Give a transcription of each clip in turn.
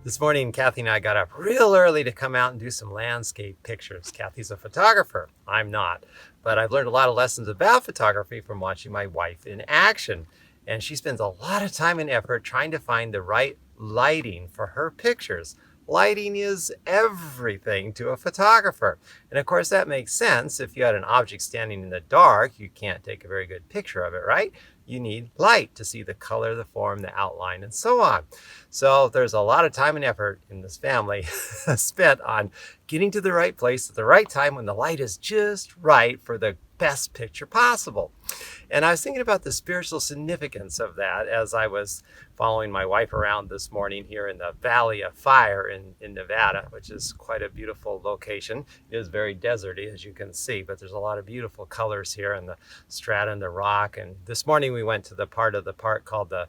This morning, Kathy and I got up real early to come out and do some landscape pictures. Kathy's a photographer. I'm not. But I've learned a lot of lessons about photography from watching my wife in action. And she spends a lot of time and effort trying to find the right lighting for her pictures. Lighting is everything to a photographer. And of course, that makes sense. If you had an object standing in the dark, you can't take a very good picture of it, right? You need light to see the color, the form, the outline, and so on. So there's a lot of time and effort in this family spent on getting to the right place at the right time when the light is just right for the best picture possible. And I was thinking about the spiritual significance of that as I was following my wife around this morning here in the Valley of Fire in Nevada, which is quite a beautiful location. It is very deserty, as you can see, but there's a lot of beautiful colors here in the strata and the rock. And this morning we went to the part of the park called the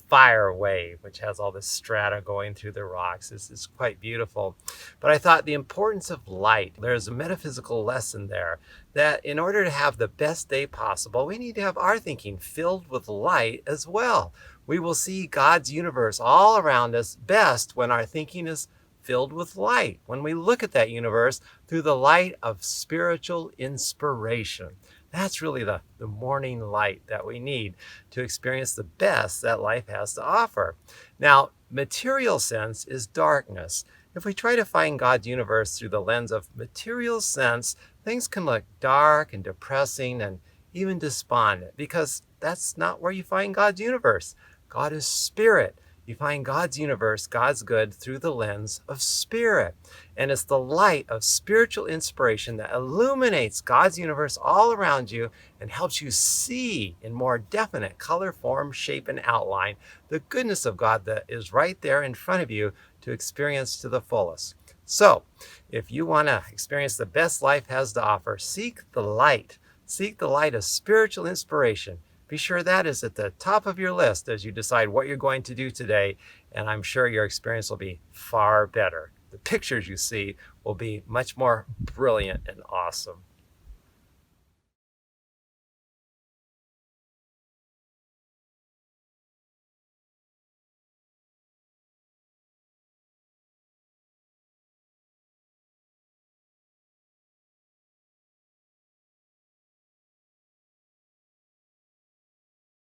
fire wave, which has all this strata going through the rocks. This is quite beautiful. But I thought the importance of light, there's a metaphysical lesson there that in order to have the best day possible, we need to have our thinking filled with light as well. We will see God's universe all around us best when our thinking is filled with light, when we look at that universe through the light of spiritual inspiration. That's really the morning light that we need to experience the best that life has to offer. Now, material sense is darkness. If we try to find God's universe through the lens of material sense, things can look dark and depressing and even despondent, because that's not where you find God's universe. God is spirit. You find God's universe, God's good, through the lens of spirit. And it's the light of spiritual inspiration that illuminates God's universe all around you and helps you see in more definite color, form, shape, and outline the goodness of God that is right there in front of you to experience to the fullest. So, if you want to experience the best life has to offer, seek the light. Seek the light of spiritual inspiration. Be sure that is at the top of your list as you decide what you're going to do today, and I'm sure your experience will be far better. The pictures you see will be much more brilliant and awesome.